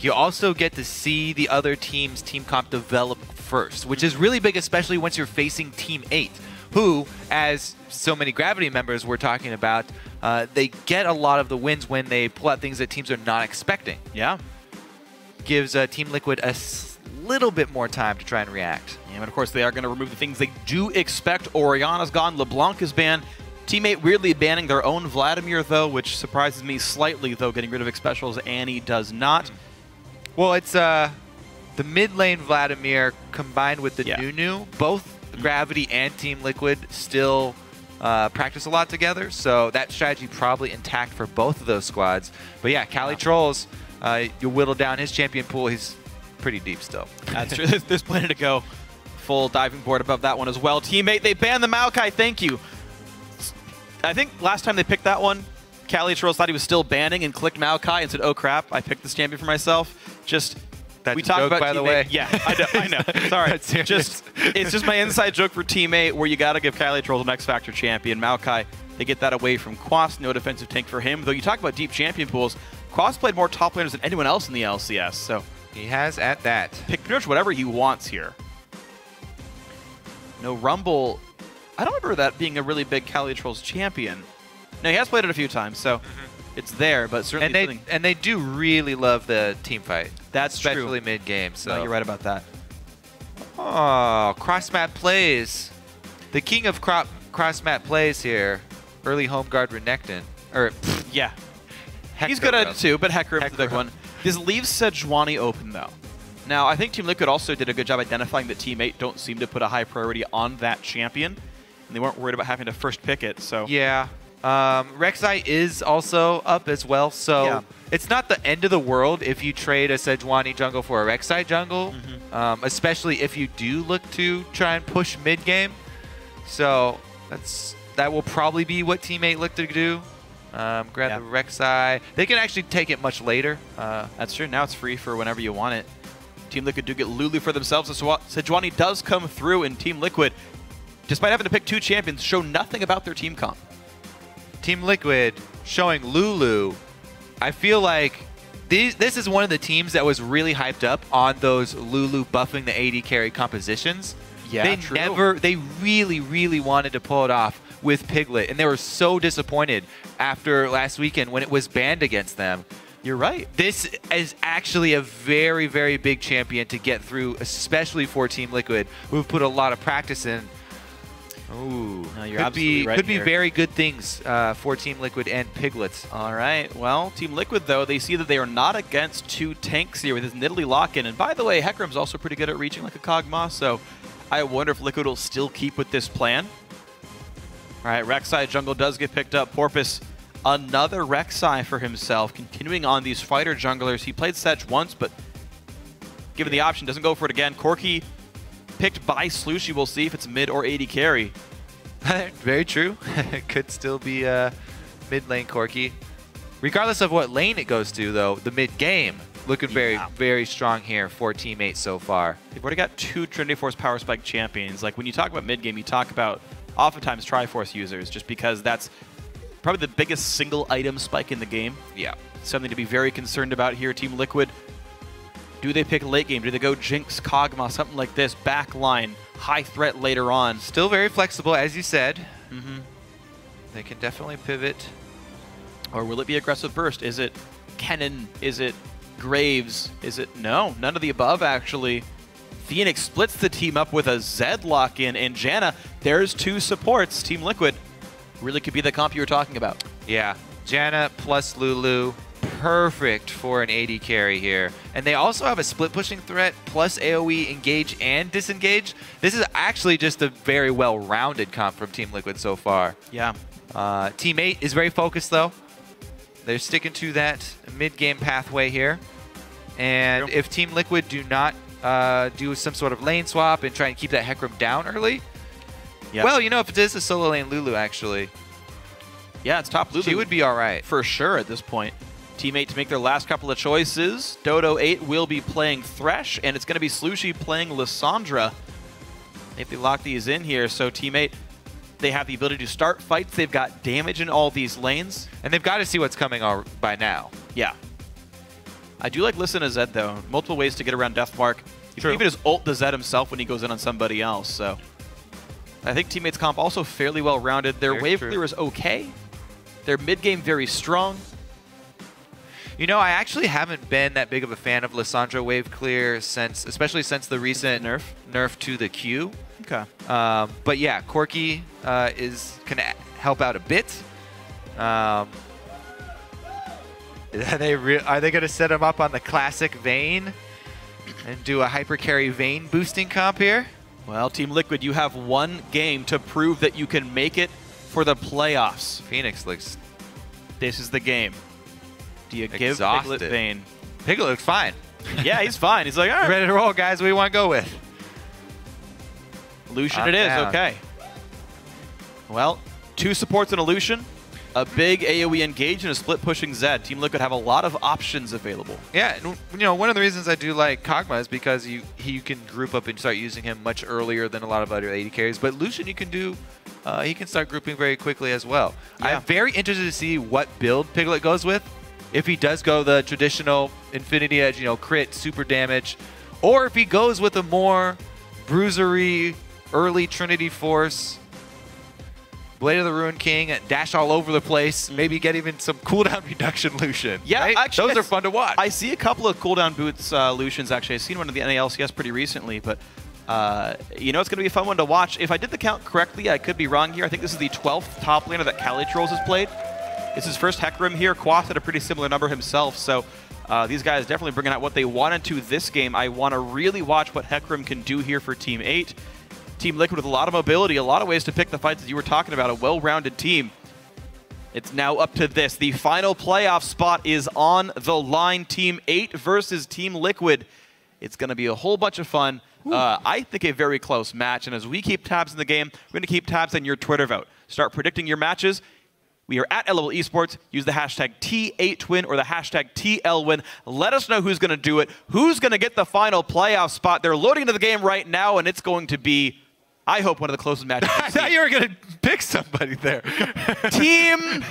you also get to see the other team's team comp develop first, which is really big, especially once you're facing Team 8, who, as so many Gravity members were talking about, they get a lot of the wins when they pull out things that teams are not expecting. Yeah. Gives Team Liquid a little bit more time to try and react. Yeah, but of course they are going to remove the things they do expect. Orianna's gone, LeBlanc is banned. Teammate weirdly banning their own Vladimir, though, which surprises me slightly, though, getting rid of Xpecial's Annie does not. Well, it's the mid lane Vladimir combined with the Nunu. Both Gravity and Team Liquid still practice a lot together, so that strategy probably intact for both of those squads. But yeah, CaliTrolz, you whittle down his champion pool, he's pretty deep still. That's true. There's plenty to go. Full diving board above that one as well. Teammate, they banned the Maokai, thank you. I think last time they picked that one, CaliTrolz thought he was still banning and clicked Maokai and said, oh crap, I picked this champion for myself. Just, that's we talked joke, about by the way. Yeah, I know. Sorry. It's just my inside joke for Teammate where you got to give CaliTrolz an X Factor champion. Maokai, they get that away from Quas, no defensive tank for him. Though you talk about deep champion pools, Quas played more top laners than anyone else in the LCS, so. He has at that. Pick pretty much whatever he wants here. No Rumble. I don't remember that being a really big CaliTrolz champion. No, he has played it a few times, so it's there, but certainly and they do really love the team fight. That's especially true. mid-game. So no, you're right about that. Oh, cross-map plays. The king of cross-map plays here. Early home guard Renekton. Or, yeah. Hecarim. He's good at it too, but Hecarim's the big one. This leaves Sejuani open, though. Now, I think Team Liquid also did a good job identifying that Teammate don't seem to put a high priority on that champion. And they weren't worried about having to first pick it, so. Yeah. Rek'Sai is also up as well, so it's not the end of the world if you trade a Sejuani jungle for a Rek'Sai jungle, especially if you do look to try and push mid-game. So that will probably be what Teammate look to do. Grab the Rek'Sai. They can actually take it much later. That's true. Now it's free for whenever you want it. Team Liquid do get Lulu for themselves. Sejuani does come through, and Team Liquid, despite having to pick two champions, show nothing about their team comp. Team Liquid showing Lulu. I feel like this is one of the teams that was really hyped up on those Lulu buffing the AD carry compositions. Yeah, they really, really wanted to pull it off with Piglet, and they were so disappointed after last weekend when it was banned against them. You're right. This is actually a very, very big champion to get through, especially for Team Liquid, who've put a lot of practice in. Ooh, no, you're absolutely right. Could be very good things for Team Liquid and Piglets. All right. Well, Team Liquid, though, they see that they are not against two tanks here with this Nidalee lock-in. And by the way, Hecarim's also pretty good at reaching like a Kog'Maw, so I wonder if Liquid will still keep with this plan. All right, Rek'Sai jungle does get picked up. Porpoise, another Rek'Sai for himself, continuing on these fighter junglers. He played Sej once, but given the option, doesn't go for it again. Corki picked by Slooshi. We'll see if it's mid or AD carry. Very true. It could still be mid lane Corki. Regardless of what lane it goes to, though, the mid game looking very, very strong here for Teammate so far. They've already got two Trinity Force Power Spike champions. Like when you talk about mid game, you talk about oftentimes Triforce users, just because that's probably the biggest single item spike in the game. Yeah. Something to be very concerned about here. Team Liquid, do they pick late game? Do they go Jinx, Kog'Maw, something like this? Back line, high threat later on. Still very flexible, as you said. They can definitely pivot. Or will it be aggressive burst? Is it Kennen? Is it Graves? Is it... No, none of the above, actually. FeniX splits the team up with a Zed lock-in, and Janna, there's two supports. Team Liquid really could be the comp you were talking about. Yeah, Janna plus Lulu, perfect for an AD carry here. And they also have a split pushing threat plus AoE engage and disengage. This is actually just a very well-rounded comp from Team Liquid so far. Yeah. Team 8 is very focused, though. They're sticking to that mid-game pathway here. And if Team Liquid do not do some sort of lane swap and try and keep that Hecarim down early, well, you know, if it is a solo lane Lulu, actually, yeah, it's top Lulu. She would be all right. For sure at this point. Team 8 to make their last couple of choices. Dodo 8 will be playing Thresh, and it's going to be Slooshi playing Lissandra if they lock these in here. So Team 8, they have the ability to start fights. They've got damage in all these lanes. And they've got to see what's coming by now. Yeah. I do like Listen to Zed, though. Multiple ways to get around Deathmark. You can even just ult the Zed himself when he goes in on somebody else. So I think Teammates comp also fairly well-rounded. Their wave clear is okay. Their mid-game very strong. You know, I actually haven't been that big of a fan of Lissandra wave clear since, especially since the recent nerf to the Q. Okay. But yeah, Corki can help out a bit. Are they going to set him up on the classic Vayne and do a hyper carry Vayne boosting comp here? Well, Team Liquid, you have one game to prove that you can make it for the playoffs. FeniX looks... This is the game. Do you give exhausted. Piglet Vayne? Piglet looks fine. Yeah, he's fine. He's like, all right. Ready to roll, guys. What do you want to go with? Lucian it is. Okay. Well, 2 supports and a Lucian. A big AoE engage and a split pushing Zed. Team Liquid have a lot of options available. Yeah, and, you know, one of the reasons I do like Kog'Maw is because you can group up and start using him much earlier than a lot of other AD carries. But Lucian, you can do, he can start grouping very quickly as well. Yeah. I'm very interested to see what build Piglet goes with. If he does go the traditional Infinity Edge, you know, crit, super damage, or if he goes with a more bruisery, early Trinity Force, Blade of the Ruined King, dash all over the place, maybe get even some cooldown reduction Lucian. Yeah, right? actually, those are fun to watch. I see a couple of cooldown boots Lucians, actually. I've seen one in the LCS pretty recently, but you know, it's going to be a fun one to watch. If I did the count correctly, I could be wrong here. I think this is the 12th top laner that CaliTrolz has played. It's his first Hecarim here. Quas had a pretty similar number himself, so these guys definitely bringing out what they wanted to this game. I want to really watch what Hecarim can do here for Team 8. Team Liquid with a lot of mobility, a lot of ways to pick the fights that you were talking about, a well-rounded team. It's now up to this. The final playoff spot is on the line. Team 8 versus Team Liquid. It's going to be a whole bunch of fun. I think a very close match, and as we keep tabs in the game, we're going to keep tabs on your Twitter vote. Start predicting your matches. We are at LL Esports. Use the hashtag T8Twin or the hashtag TLWin. Let us know who's going to do it, who's going to get the final playoff spot. They're loading into the game right now, and it's going to be, I hope, one of the closest matches. I thought you were going to pick somebody there. Team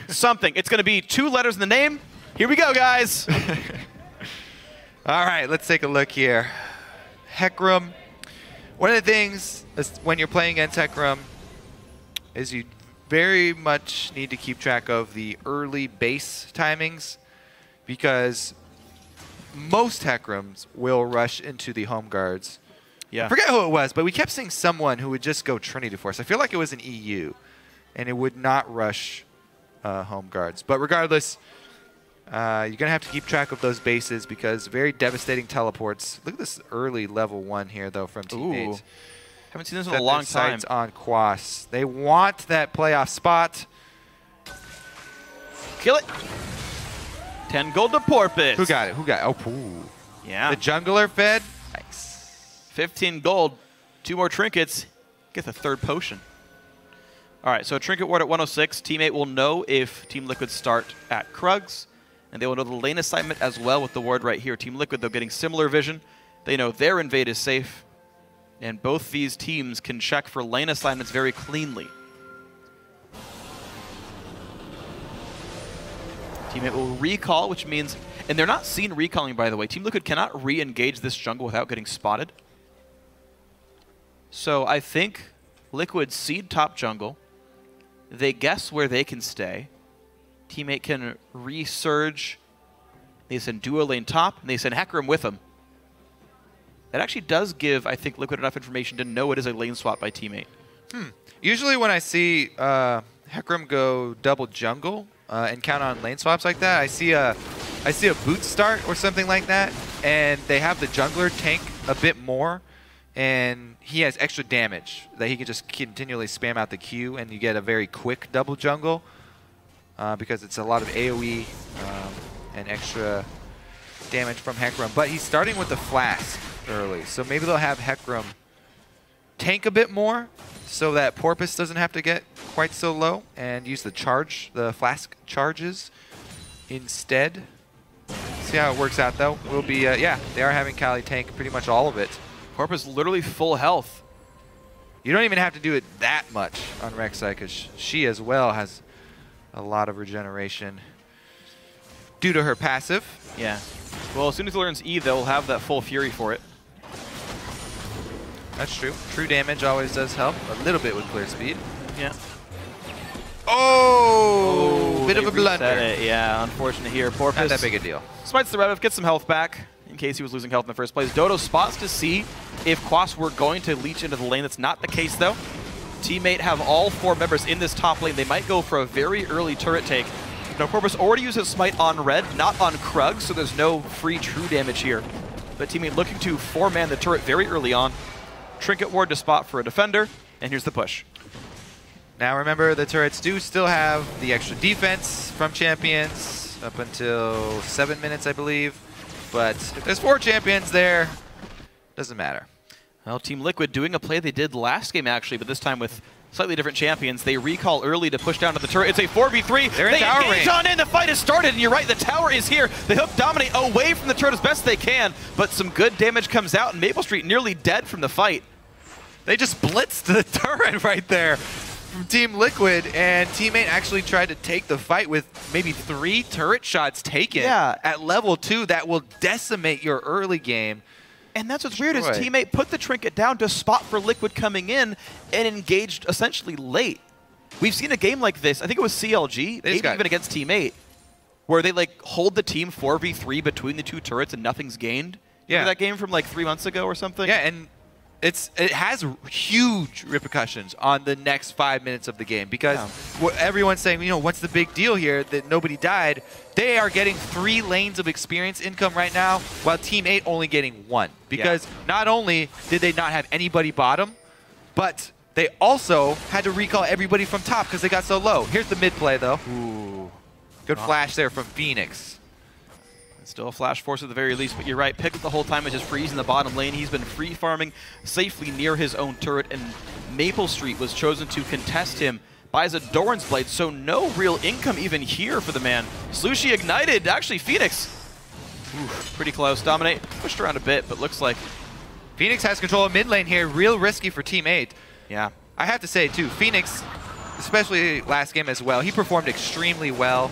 something. It's going to be 2 letters in the name. Here we go, guys. All right, let's take a look here. Hecarim. One of the things when you're playing against Hecarim is you very much need to keep track of the early base timings, because most Hecarims will rush into the home guards. Yeah. I forget who it was, but we kept seeing someone who would just go Trinity Force. I feel like it was an EU, and it would not rush home guards. But regardless, you're going to have to keep track of those bases, because very devastating teleports. Look at this early level 1 here, though, from teammates. Ooh. Haven't seen this in a long time. Sights on Quas. They want that playoff spot. Kill it. 10 gold to Porpoise. Who got it? Who got it? Oh, ooh. Yeah. The jungler fed. Nice. 15 gold. 2 more trinkets. Get the 3rd potion. All right, so trinket ward at 106. Teammate will know if Team Liquid start at Krugs, and they will know the lane assignment as well with the ward right here. Team Liquid, though, getting similar vision. They know their invade is safe. And both these teams can check for lane assignments very cleanly. Teammate will recall, which means... And they're not seen recalling, by the way. Team Liquid cannot re-engage this jungle without getting spotted. So I think Liquid seed top jungle. They guess where they can stay. Teammate can resurge. They send duo lane top, and they send Hecarim with them. That actually does give, I think, Liquid enough information to know it is a lane swap by teammate. Usually when I see Hecarim go double jungle and count on lane swaps like that, I see a boot start or something like that, and they have the jungler tank a bit more, and he has extra damage that he can just continually spam out the Q, and you get a very quick double jungle because it's a lot of AoE and extra damage from Hecarim. But he's starting with the flask early, so maybe they'll have Hecarim tank a bit more so that Porpoise doesn't have to get quite so low, and use the flask charges instead. See how it works out, though. We'll be, yeah, they are having Cali tank pretty much all of it. Porpoise literally full health. You don't even have to do it that much on Rek'Sai, because she as well has a lot of regeneration. due to her passive. Yeah. Well, as soon as he learns E, they'll have that full fury for it. That's true. True damage always does help a little bit with clear speed. Yeah. Oh, bit of a blunder. Yeah, unfortunate here. Porpoise. Not that big a deal. Smites the Rev, gets some health back in case he was losing health in the first place. Dodo spots to see if Quas were going to leech into the lane. That's not the case, though. Teammate have all 4 members in this top lane. They might go for a very early turret take. Now, Porpoise already uses Smite on red, not on Krug, so there's no free true damage here. But teammate looking to 4-man the turret very early on. Trinket ward to spot for a defender, and here's the push. Now remember, the turrets do still have the extra defense from champions up until 7 minutes, I believe. But if there's 4 champions there, doesn't matter. Well, Team Liquid doing a play they did last game, actually, but this time with slightly different champions. They recall early to push down to the turret. It's a 4v3. They're in tower range. On in. The fight has started, and you're right, the tower is here. They hook Dominate away from the turret as best they can, but some good damage comes out, and maplestreet nearly dead from the fight. They just blitzed the turret right there from Team Liquid, and teammate actually tried to take the fight with maybe 3 turret shots taken at level 2 that will decimate your early game. And that's what's weird is teammate put the trinket down to spot for Liquid coming in and engaged essentially late. We've seen a game like this, I think it was CLG, maybe even against teammate, where they like hold the team 4v3 between the 2 turrets and nothing's gained. Remember that game from like 3 months ago or something? Yeah, and it has huge repercussions on the next 5 minutes of the game because what everyone's saying, you know, what's the big deal here that nobody died? They are getting 3 lanes of experience income right now, while Team 8 only getting 1. Because not only did they not have anybody bottom, but they also had to recall everybody from top because they got so low. Here's the mid play, though. Ooh. Good flash there from FeniX. Still a flash force at the very least, but you're right. Piglet the whole time is just freezing the bottom lane. He's been free farming safely near his own turret, and maplestreet was chosen to contest him by his Doran's Blade, so no real income even here for the man. Slooshi ignited, actually FeniX. Oof, pretty close. Dominate pushed around a bit, but looks like FeniX has control of mid lane here. Real risky for Team 8. Yeah. I have to say, too, FeniX, especially last game as well, he performed extremely well.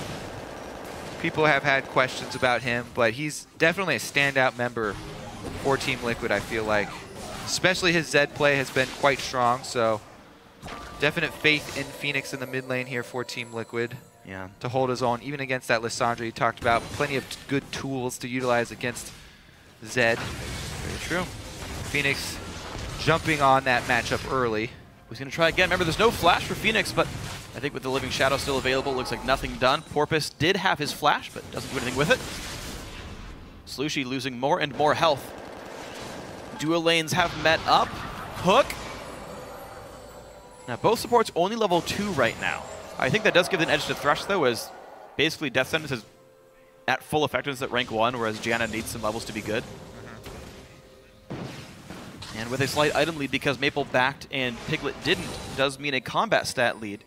People have had questions about him, but he's definitely a standout member for Team Liquid, I feel like. Especially his Zed play has been quite strong, so definite faith in FeniX in the mid lane here for Team Liquid. Yeah. To hold his own, even against that Lissandra you talked about. Plenty of good tools to utilize against Zed. Very true. FeniX jumping on that matchup early. He's going to try again. Remember, there's no flash for FeniX, but I think with the Living Shadow still available, looks like nothing done. Porpoise did have his flash, but doesn't do anything with it. Slooshi losing more and more health. Dual lanes have met up. Hook. Now, both supports only level 2 right now. I think that does give an edge to Thresh, though, as basically Death Sentence is at full effectiveness at rank 1, whereas Janna needs some levels to be good. And with a slight item lead because Maple backed and Piglet didn't, does mean a combat stat lead.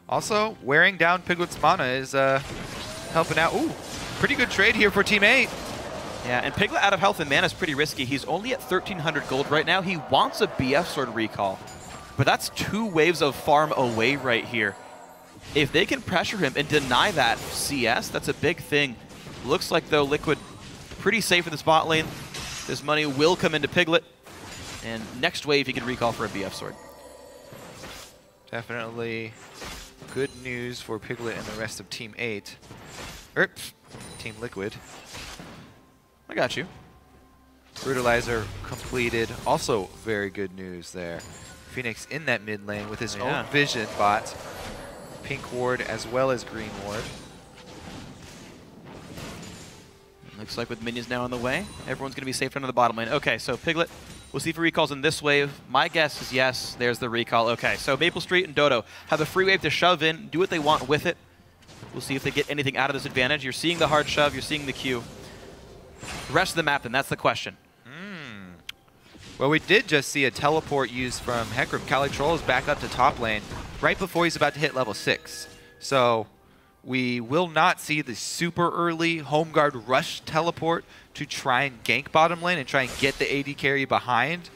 Also, wearing down Piglet's mana is helping out. Ooh, pretty good trade here for Team 8. Yeah, and Piglet out of health and mana is pretty risky. He's only at 1,300 gold right now. He wants a BF Sword recall, but that's 2 waves of farm away right here. If they can pressure him and deny that CS, that's a big thing. Looks like, though, Liquid pretty safe in the spot lane. This money will come into Piglet, and next wave he can recall for a BF Sword. Definitely good news for Piglet and the rest of Team 8. Team Liquid. I got you. Brutalizer completed. Also very good news there. FeniX in that mid lane with his own vision bot. Pink ward as well as green ward. Looks like with minions now on the way, everyone's going to be safe under the bottom lane. Okay, so Piglet, we'll see if he recalls in this wave. My guess is yes. There's the recall. Okay, so maplestreet and Dodo have a free wave to shove in, do what they want with it. We'll see if they get anything out of this advantage. You're seeing the hard shove, you're seeing the Q. The rest of the map, then, that's the question. Well, we did just see a teleport used from Hecarim. CaliTrolz back up to top lane right before he's about to hit level 6. So we will not see the super early home guard rush teleport to try and gank bottom lane and try and get the AD carry behind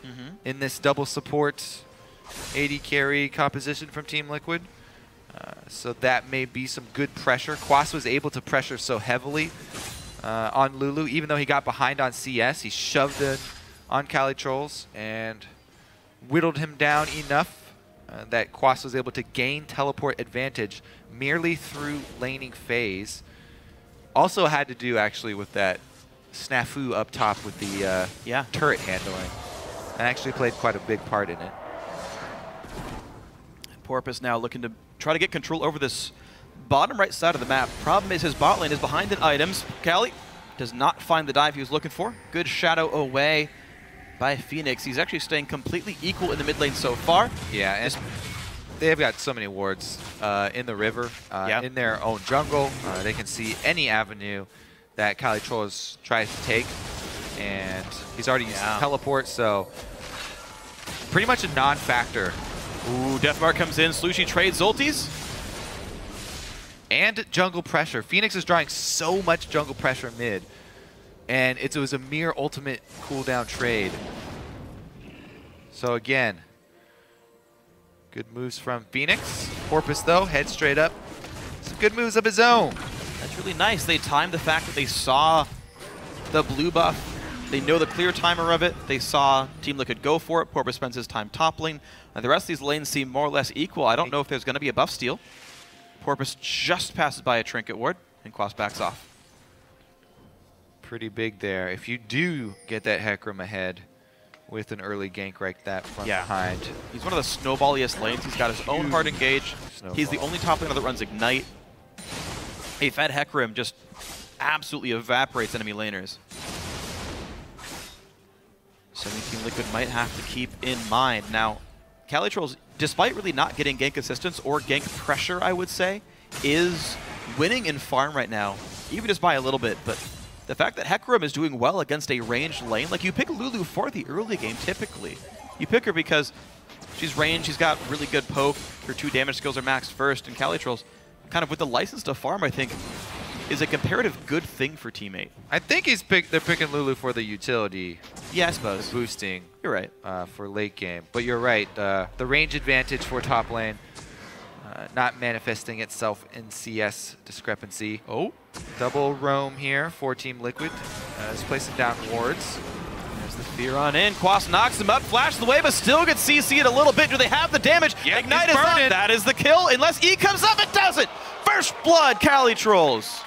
in this double support AD carry composition from Team Liquid. So that may be some good pressure. Quas was able to pressure so heavily on Lulu. Even though he got behind on CS, he shoved it on CaliTrolz and whittled him down enough that Quas was able to gain teleport advantage merely through laning phase. Also had to do actually with that snafu up top with the turret handling. And actually played quite a big part in it. Porpoise now looking to try to get control over this bottom right side of the map. Problem is his bot lane is behind in items. Cali does not find the dive he was looking for. Good shadow away by FeniX. He's actually staying completely equal in the mid lane so far. Yeah, and they've got so many wards in the river, in their own jungle. They can see any avenue that CaliTrolz tries to take, and he's already used teleport, so pretty much a non-factor. Ooh, Deathmark comes in. Slooshi trades ultis. And jungle pressure. FeniX is drawing so much jungle pressure mid, and it was a mere ultimate cooldown trade. So again, good moves from FeniX. Porpoise, though, head straight up. Some good moves of his own. That's really nice. They timed the fact that they saw the blue buff. They know the clear timer of it. They saw Team Liquid go for it. Porpoise spends his time toppling. And the rest of these lanes seem more or less equal. I don't know if there's going to be a buff steal. Porpoise just passes by a trinket ward, and Quas backs off. Pretty big there. If you do get that Hecarim ahead with an early gank like that from behind. He's one of the snowballiest lanes. He's got his own hard engage. He's the only top laner that runs Ignite. A fed Hecarim just absolutely evaporates enemy laners. Something Team Liquid might have to keep in mind. Now, CaliTrolz, despite really not getting gank assistance or gank pressure, I would say, is winning in farm right now, even just by a little bit. But the fact that Hecarim is doing well against a ranged lane, like you pick Lulu for the early game typically. You pick her because she's ranged, she's got really good poke, her 2 damage skills are maxed first, and CaliTrolz, kind of with the license to farm, I think, is a comparative good thing for teammate. I think they're picking Lulu for the utility. Yeah, I suppose. Boosting. You're right. For late game. But you're right. The range advantage for top lane not manifesting itself in CS discrepancy. Oh. Double roam here for Team Liquid. Is placing down wards. There's the fear on in. Quas knocks him up, flashes the wave, but still gets CC'd a little bit. Do they have the damage? Yep, Ignite is up. That is the kill. Unless E comes up, it doesn't. First blood, CaliTrolz.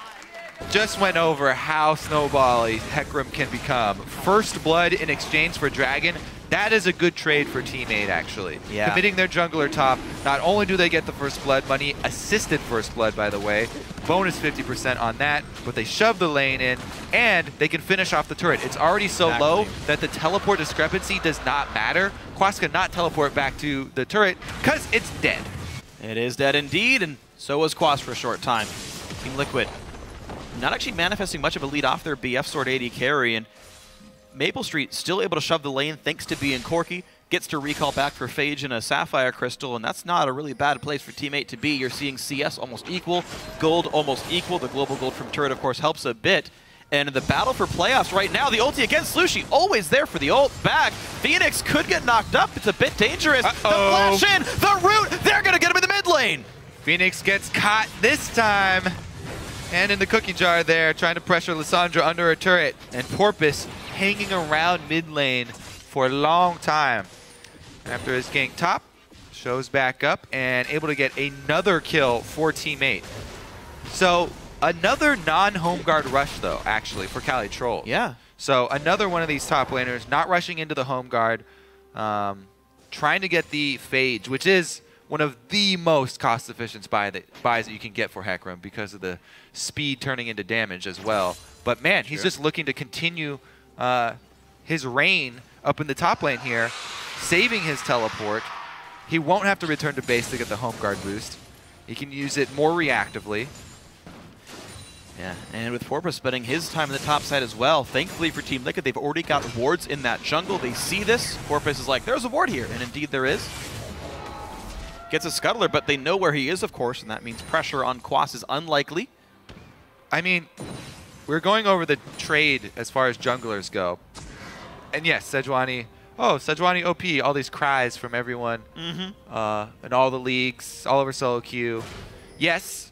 Just went over how snowbally Hecarim can become. First blood in exchange for Dragon. That is a good trade for teammate, actually. Yeah. Committing their jungler top. Not only do they get the first blood money, assisted first blood, by the way, bonus 50% on that, but they shove the lane in, and they can finish off the turret. It's already so low that the teleport discrepancy does not matter. Quas cannot teleport back to the turret because it's dead. It is dead indeed, and so was Quas for a short time. Team Liquid not actually manifesting much of a lead off their BF Sword AD carry, and maplestreet still able to shove the lane thanks to being Corki. Gets to recall back for Phage and a Sapphire Crystal, and that's not a really bad place for teammate to be. You're seeing CS almost equal, gold almost equal. The global gold from turret, of course, helps a bit. And in the battle for playoffs right now, the ulti against Slooshi, always there for the ult back. FeniX could get knocked up. It's a bit dangerous. The flash in, the root, they're going to get him in the mid lane. FeniX gets caught this time. And in the cookie jar there, trying to pressure Lissandra under a turret. And Porpoise hanging around mid lane for a long time. After his gank top, shows back up and able to get another kill for teammate. So another non-home guard rush though, actually, for CaliTrolz. Yeah. So another one of these top laners not rushing into the home guard, trying to get the Phage, which is one of the most cost-efficient buys that you can get for Hecarim because of the speed turning into damage as well. But man, he's just looking to continue his reign up in the top lane here, saving his teleport. He won't have to return to base to get the home guard boost. He can use it more reactively. Yeah, and with Porpoise spending his time in the top side as well, thankfully for Team Liquid, they've already got wards in that jungle. They see this. Porpoise is like, there's a ward here, and indeed there is. Gets a scuttler, but they know where he is, of course, and that means pressure on Quas is unlikely. I mean, we're going over the trade as far as junglers go. And yes, Sejuani, oh, Sejuani OP, all these cries from everyone in all the leagues, all over solo queue. Yes,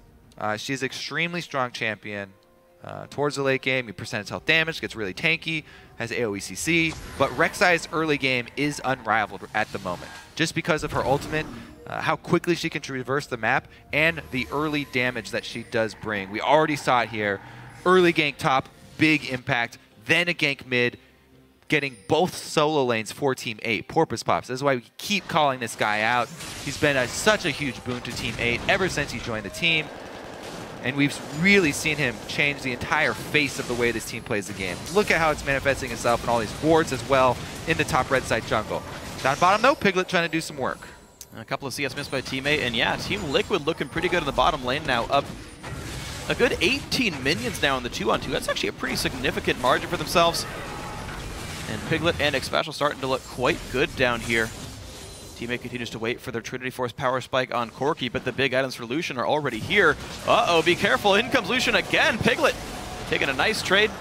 she's an extremely strong champion. Towards the late game, your percentage health damage gets really tanky, has AoE CC, but Rek'Sai's early game is unrivaled at the moment. Just because of her ultimate, how quickly she can traverse the map, and the early damage that she does bring. We already saw it here. Early gank top, big impact, then a gank mid, getting both solo lanes for Team 8, PorpoisePops. This is why we keep calling this guy out. He's been such a huge boon to Team 8 ever since he joined the team. And we've really seen him change the entire face of the way this team plays the game. Look at how it's manifesting itself in all these wards as well in the top red side jungle. Down bottom though, Piglet trying to do some work. A couple of CS missed by teammate, and yeah, Team Liquid looking pretty good in the bottom lane now, up a good 18 minions now in the 2-on-2. That's actually a pretty significant margin for themselves. And Piglet and Xpecial starting to look quite good down here. Teammate continues to wait for their Trinity Force power spike on Corki, but the big items for Lucian are already here. Uh-oh, be careful. In comes Lucian again. Piglet taking a nice trade.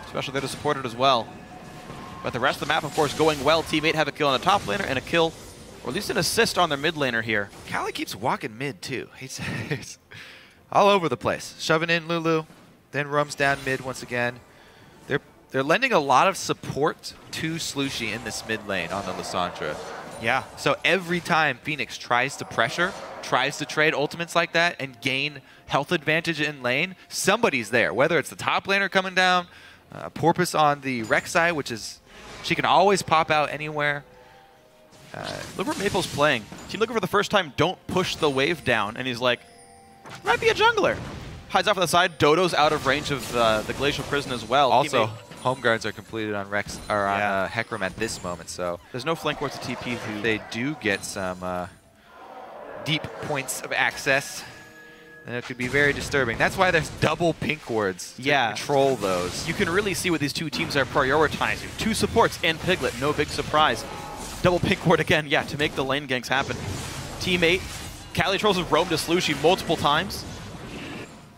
Xpecial there to support it as well. But the rest of the map, of course, going well. Teammate have a kill on the top laner and a kill, or at least an assist on their mid laner here. Cali keeps walking mid, too. He's all over the place. Shoving in Lulu, then roams down mid once again. They're lending a lot of support to Slooshi in this mid lane on the Lissandra. Yeah, so every time FeniX tries to pressure, tries to trade ultimates like that and gain health advantage in lane, somebody's there. Whether it's the top laner coming down, Porpoise on the Rek'Sai, which is, she can always pop out anywhere. Look where Maple's playing. Team Liquid for the first time don't push the wave down, and he's like, might be a jungler. Hides off on the side. Dodo's out of range of the Glacial Prison as well. Also, home guards are completed on Hecarim at this moment, so there's no flank wards to TP. They do get some deep points of access, and it could be very disturbing. That's why there's double pink wards to control those. You can really see what these two teams are prioritizing. Two supports and Piglet, no big surprise. Double pink ward again, yeah, to make the lane ganks happen. Teammate, CaliTrolz has roamed to Slooshi multiple times.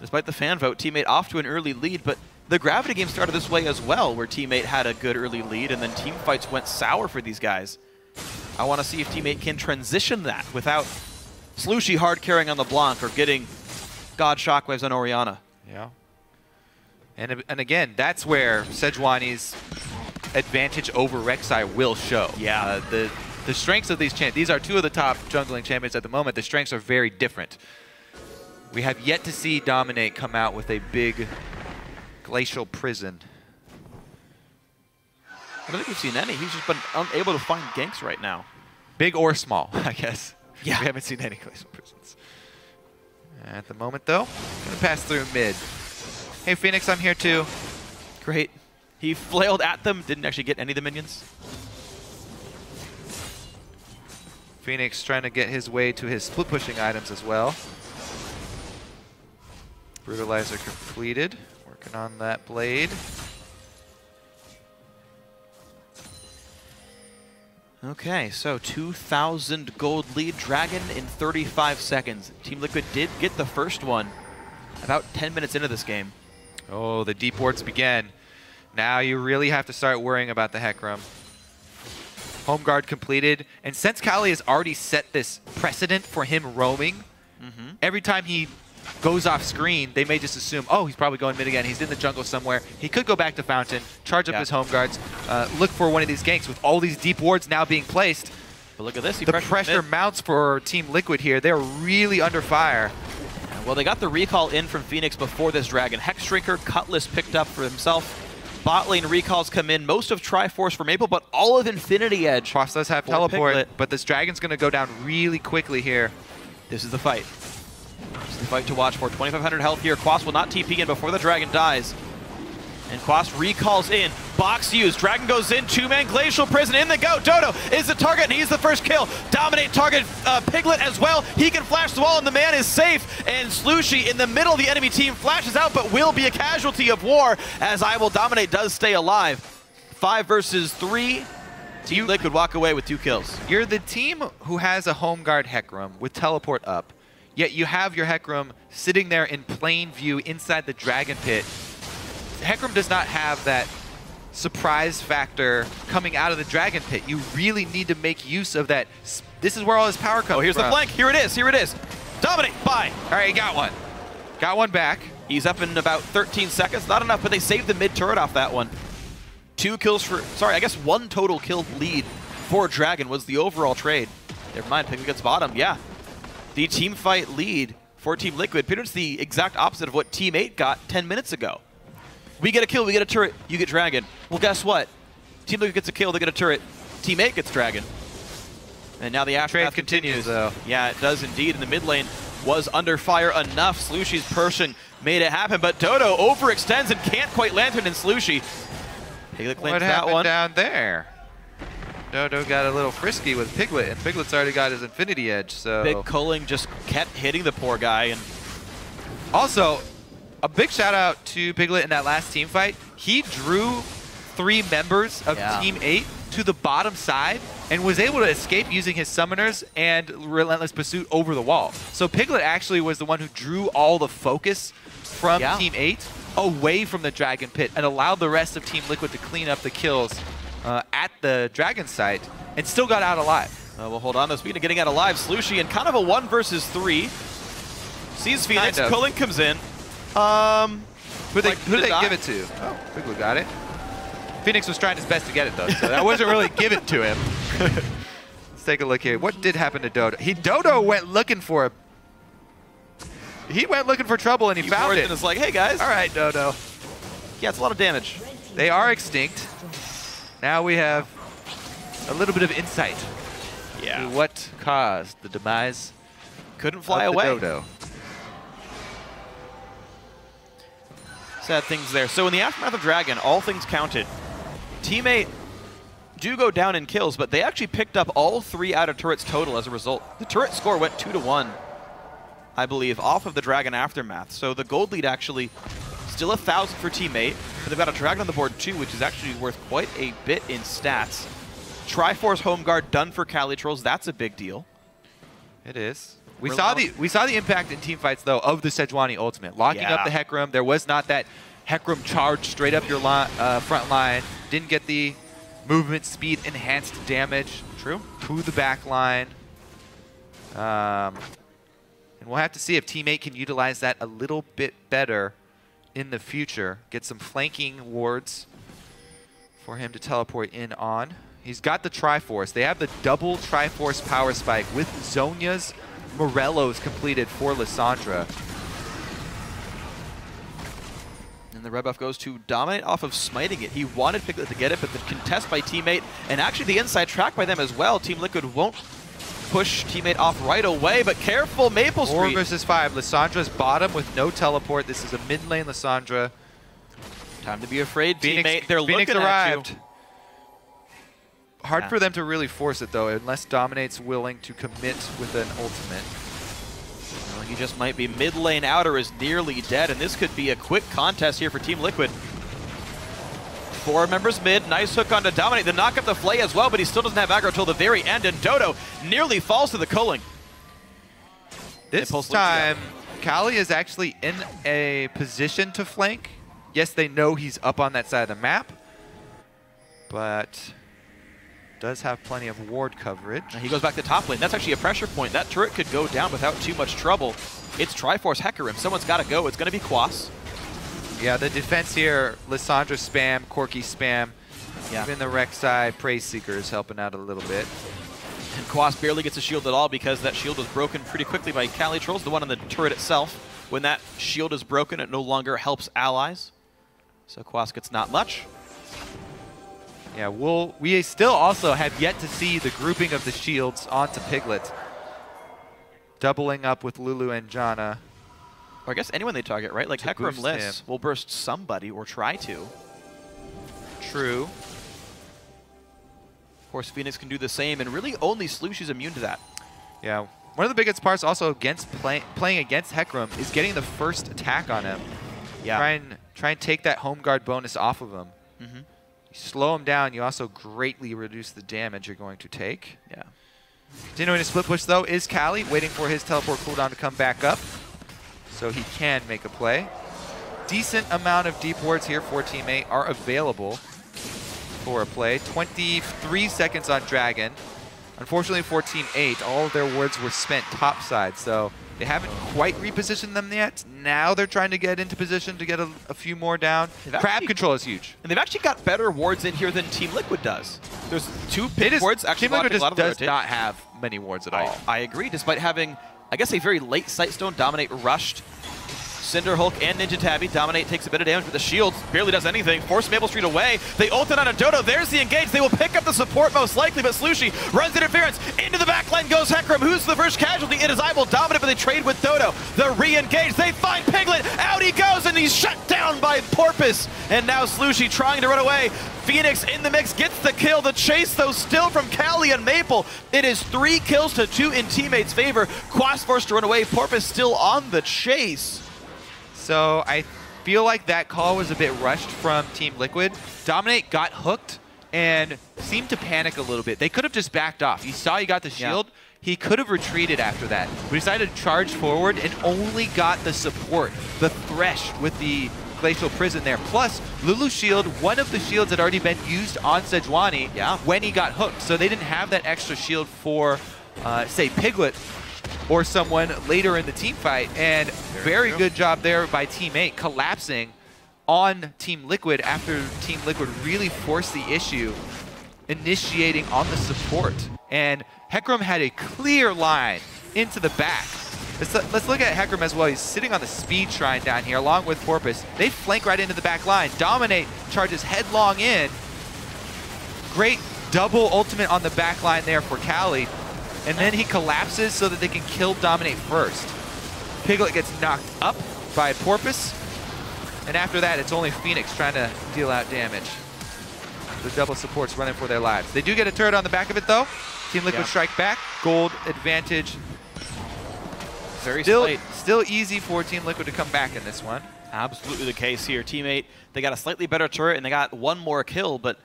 Despite the fan vote, Teammate off to an early lead, but the Gravity game started this way as well, where Teammate had a good early lead, and then team fights went sour for these guys. I want to see if Teammate can transition that without Slooshi hard carrying on the Blanc or getting God Shockwaves on Orianna. Yeah. And again, that's where Sejuani's advantage over Rek'Sai will show. Yeah. The strengths of these champions, these are two of the top jungling champions at the moment. The strengths are very different. We have yet to see Dominate come out with a big Glacial Prison. I don't think we've seen any. He's just been unable to find ganks right now. Big or small, I guess. Yeah. We haven't seen any Glacial Prisons. At the moment, though, gonna pass through mid. Hey, FeniX, I'm here too. Great. He flailed at them, didn't actually get any of the minions. FeniX trying to get his way to his split pushing items as well. Brutalizer completed. Working on that blade. Okay, so 2,000 gold lead. Dragon in 35 seconds. Team Liquid did get the first one about 10 minutes into this game. Oh, the deep wards began. Now you really have to start worrying about the Hecarim. Home guard completed. And since Cali has already set this precedent for him roaming, every time he goes off screen, they may just assume, oh, he's probably going mid again. He's in the jungle somewhere. He could go back to Fountain, charge up his home guards, look for one of these ganks with all these deep wards now being placed. But look at this. The pressure mounts for Team Liquid here. They're really under fire. Well, they got the recall in from FeniX before this Dragon. Hex Shrinker, Cutlass picked up for himself. Bot lane recalls come in. Most of Triforce for Maple, but all of Infinity Edge. Quas does have teleport, but this Dragon's going to go down really quickly here. This is the fight. This is the fight to watch for. 2,500 health here. Quas will not TP in before the Dragon dies. And Quas recalls in. Box used. Dragon goes in. Two-man Glacial Prison in the go. Dodo is the target, and he's the first kill. Dominate target Piglet as well. He can flash the wall, and the man is safe. And Slooshi in the middle of the enemy team flashes out, but will be a casualty of war as IWillDominate does stay alive. 5 versus 3. Team Liquid walk away with 2 kills. You're the team who has a home guard Hecarim with teleport up, yet you have your Hecarim sitting there in plain view inside the Dragon Pit. Hecarim does not have that surprise factor coming out of the Dragon Pit. You really need to make use of that. This is where all his power comes from. Oh, here's the flank. Here it is. Here it is. Dominate. Bye. All right, he got one. Got one back. He's up in about 13 seconds. Not enough, but they saved the mid turret off that one. 2 kills for, sorry, I guess 1 total kill lead for Dragon was the overall trade. Never mind, Piglet gets bottom. Yeah. The team fight lead for Team Liquid. Pretty much the exact opposite of what Team 8 got 10 minutes ago. We get a kill, we get a turret, you get Dragon. Well, guess what? Team Liquid gets a kill, they get a turret. Team 8 gets Dragon. And now the aftermath continues. Though. Yeah, it does indeed. And the mid lane was under fire enough. Slooshi's Pershing made it happen, but Dodo overextends and can't quite lantern in Slooshi. Piglet claims that one. What happened down there? Dodo got a little frisky with Piglet, and Piglet's already got his Infinity Edge, so... Big Culling just kept hitting the poor guy. And also, a big shout out to Piglet in that last team fight. He drew 3 members of Team 8 to the bottom side and was able to escape using his summoners and Relentless Pursuit over the wall. So Piglet actually was the one who drew all the focus from Team 8 away from the Dragon Pit and allowed the rest of Team Liquid to clean up the kills at the Dragon site and still got out alive. Well, hold on. Speaking of getting out alive, Slooshi in kind of a 1 versus 3. Sees FeniX, Culling comes in. Who'd they give it to? Oh, Piglet got it. FeniX was trying his best to get it though, so that wasn't really given to him. Let's take a look here. What did happen to Dodo? Dodo went looking for trouble and he found it. And it's like, hey guys. All right, Dodo. Yeah, it's a lot of damage. They are extinct. Now we have a little bit of insight to what caused the demise. Couldn't fly of away. Dodo. Sad things there. So in the aftermath of Dragon, all things counted, Team 8 do go down in kills, but they actually picked up all 3 out of turrets total as a result. The turret score went 2-1, I believe, off of the Dragon aftermath. So the gold lead actually still 1,000 for Team 8, but they've got a Dragon on the board too, which is actually worth quite a bit in stats. Triforce Home Guard done for CaliTrolz. That's a big deal. It is. We saw the impact in team fights though of the Sejuani ultimate, locking up the Hecarim. There was not that Hecarim charge straight up your front line. Didn't get the movement speed enhanced damage. True. To the back line. And we'll have to see if Team 8 can utilize that a little bit better in the future. Get some flanking wards for him to teleport in on. He's got the Triforce. They have the double Triforce power spike with Zhonya's Morello's completed for Lissandra. And the red buff goes to Dominate off of smiting it. He wanted Piglet to get it, but the contest by Team 8, and actually the inside track by them as well. Team Liquid won't push Team 8 off right away, but careful, maplestreet. 4 versus 5. Lissandra's bottom with no teleport. This is a mid lane Lissandra. Time to be afraid, Team 8. They're FeniX looking arrived. at you. Hard for them to really force it though, unless Dominate's willing to commit with an ultimate. Well, he just might be. Mid lane outer is nearly dead, and this could be a quick contest here for Team Liquid. 4 members mid, nice hook onto Dominate. The knock up the Flay as well, but he still doesn't have aggro until the very end, and Dodo nearly falls to the culling. This time, Cali is actually in a position to flank. Yes, they know he's up on that side of the map, but does have plenty of ward coverage. And he goes back to top lane. That's actually a pressure point. That turret could go down without too much trouble. It's Triforce Hecarim. Someone's got to go. It's going to be Quas. Yeah, the defense here, Lissandra spam, Corki spam. Yeah. Even the Rek'Sai Praise Seeker is helping out a little bit. And Quas barely gets a shield at all because that shield was broken pretty quickly by CaliTrolz, the one on the turret itself. When that shield is broken, it no longer helps allies. So Quas gets not much. Yeah, we still also have yet to see the grouping of the shields onto Piglet. Doubling up with Lulu and Janna. Or I guess anyone they target, right? Like Hecarim Liss will burst somebody or try to. True. Of course, FeniX can do the same, and really only Slooshi's immune to that. Yeah. One of the biggest parts also against playing against Hecarim is getting the first attack on him. Yeah. Try and take that home guard bonus off of him. Mm-hmm. Slow him down, you also greatly reduce the damage you're going to take. Yeah. Continuing to split push though is Cali, waiting for his teleport cooldown to come back up so he can make a play. Decent amount of deep wards here for Team 8 are available. for a play. 23 seconds on Dragon. Unfortunately for Team 8, all of their wards were spent topside, so they haven't quite repositioned them yet. Now they're trying to get into position to get a few more down. Crab control is huge. And they've actually got better wards in here than Team Liquid does. There's 2 pig wards actually. Team Liquid just does not have many wards at all. I agree, despite having, I guess, a very late Sightstone. Dominate rushed. Cinder Hulk and Ninja Tabby. Dominate takes a bit of damage, but the shield barely does anything. Force maplestreet away. They ult it on a Dodo. There's the engage. They will pick up the support most likely, but Slooshi runs interference. Into the backline goes Hecarim. Who's the first casualty? It is IWillDominate, but they trade with Dodo. The re-engage. They find Piglet. Out he goes, and he's shut down by Porpoise. And now Slooshi trying to run away. FeniX in the mix, gets the kill. The chase, though, still from Cali and Maple. It is 3 kills to 2 in teammates' favor. Quas forced to run away. Porpoise still on the chase. So I feel like that call was a bit rushed from Team Liquid. Dominate got hooked and seemed to panic a little bit. They could have just backed off. You saw he got the shield. Yeah. He could have retreated after that. We decided to charge forward and only got the support, the Thresh with the Glacial Prison there. Plus, Lulu's shield, one of the shields had already been used on Sejuani when he got hooked. So they didn't have that extra shield for, say, Piglet or someone later in the team fight, and very good job there by Team 8 collapsing on Team Liquid after Team Liquid really forced the issue, initiating on the support. And Hecarim had a clear line into the back. Let's look at Hecarim as well. He's sitting on the speed shrine down here along with Porpoise. They flank right into the back line. Dominate charges headlong in. Great double ultimate on the back line there for Cali. And then he collapses so that they can kill Dominate first. Piglet gets knocked up by Porpoise. And after that, it's only FeniX trying to deal out damage. The double support's running for their lives. They do get a turret on the back of it, though. Team Liquid strike back. Gold advantage. Still easy for Team Liquid to come back in this one. Absolutely the case here. Team 8, they got a slightly better turret, and they got one more kill, but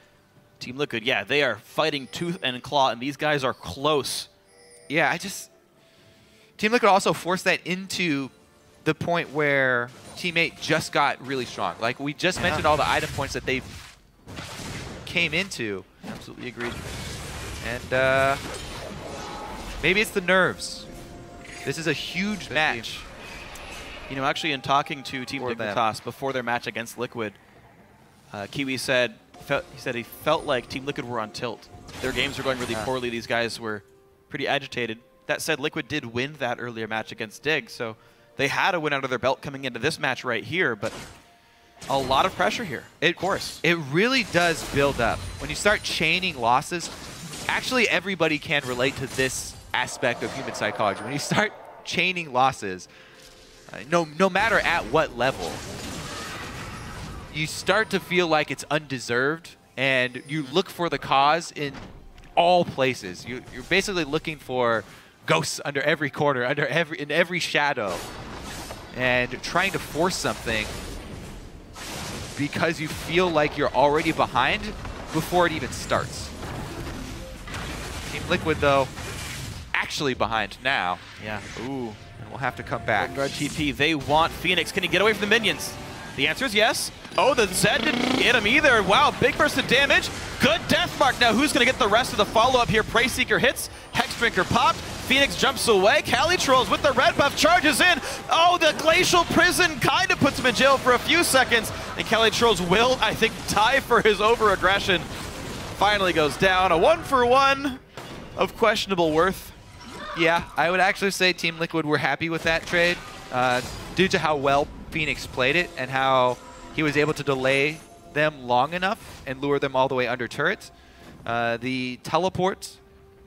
Team Liquid, yeah, they are fighting tooth and claw, and these guys are close. Yeah, Team Liquid also forced that into the point where Team 8 just got really strong. Like, we just mentioned all the item points that they came into. Absolutely agreed. And maybe it's the nerves. This is a huge match. You know, actually, in talking to Team Dignitas before their match against Liquid, Kiwi said he felt like Team Liquid were on tilt. Their games were going really poorly. These guys were pretty agitated. That said, Liquid did win that earlier match against Dig, so they had a win under their belt coming into this match right here, but a lot of pressure here, of course. It really does build up. When you start chaining losses, actually everybody can relate to this aspect of human psychology. When you start chaining losses, no matter at what level, you start to feel like it's undeserved, and you look for the cause in all places. You're basically looking for ghosts under every corner, in every shadow, and trying to force something because you feel like you're already behind before it even starts. Team Liquid, though, actually behind now. Yeah. Ooh. And we'll have to come back. Guard TP, they want FeniX. Can he get away from the minions? The answer is yes. Oh, the Zed didn't get him either. Wow, big burst of damage. Good death mark. Now who's going to get the rest of the follow-up here? Prey Seeker hits. Hex Drinker popped. FeniX jumps away. CaliTrolz with the red buff charges in. Oh, the Glacial Prison kind of puts him in jail for a few seconds. And CaliTrolz will, I think, die for his over-aggression. Finally goes down. A 1-for-1 of questionable worth. Yeah, I would actually say Team Liquid were happy with that trade due to how well FeniX played it and how he was able to delay them long enough and lure them all the way under turret. The teleport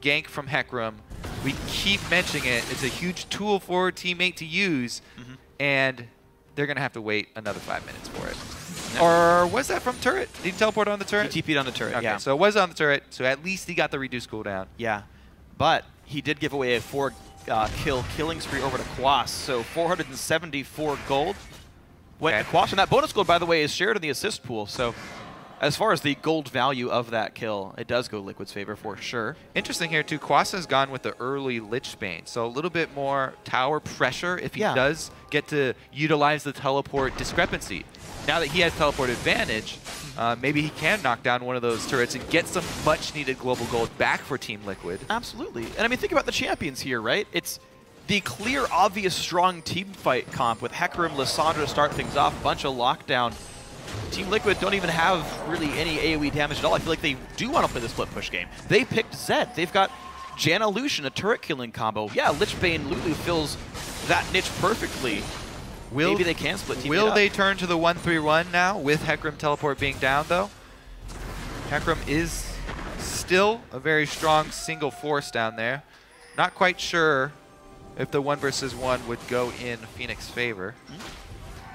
gank from Hecarim, we keep mentioning it. It's a huge tool for Team 8 to use, and they're going to have to wait another 5 minutes for it. Or was that from turret? Did he teleport on the turret? He TP'd on the turret, okay, yeah. So it was on the turret, so at least he got the reduced cooldown. Yeah, but he did give away a 4-kill killing spree over to Quas, so 474 gold went to Quas. And that bonus gold, by the way, is shared in the assist pool, so as far as the gold value of that kill, it does go Liquid's favor for sure. Interesting here, too. Quas has gone with the early Lich Bane, so a little bit more tower pressure if he does get to utilize the teleport discrepancy. Now that he has teleport advantage, maybe he can knock down one of those turrets and get some much-needed global gold back for Team Liquid. Absolutely. And I mean, think about the champions here, right? It's the clear, obvious, strong team fight comp with Hecarim, Lissandra to start things off, bunch of lockdown. Team Liquid don't even have really any AoE damage at all. I feel like they do want to play the split push game. They picked Zed. They've got Janna Lucian, a turret killing combo. Yeah, Lich Bane Lulu fills that niche perfectly. Maybe they can split team. Will they turn to the 1-3-1 now with Hecarim teleport being down though? Hecarim is still a very strong single force down there. Not quite sure if the 1 versus 1 would go in FeniX favor.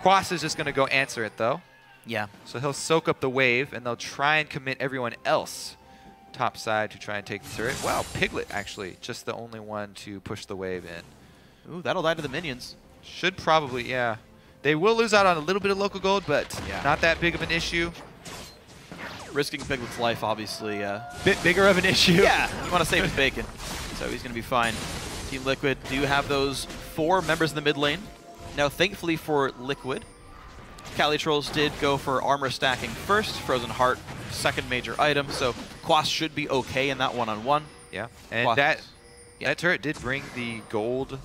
Quas is just going to go answer it though. Yeah. So he'll soak up the wave, and they'll try and commit everyone else top side to try and take the turret. Wow, Piglet actually just the only one to push the wave in. Ooh, that'll die to the minions. Should probably, yeah. They will lose out on a little bit of local gold, but not that big of an issue. Risking Piglet's life, obviously. Bit bigger of an issue. Yeah, you want to save his bacon. So he's going to be fine. Team Liquid do have those 4 members in the mid lane. Now, thankfully for Liquid, CaliTrolz did go for armor stacking first, Frozen Heart second major item, so Quas should be okay in that one-on-one. Yeah, and that turret did bring the gold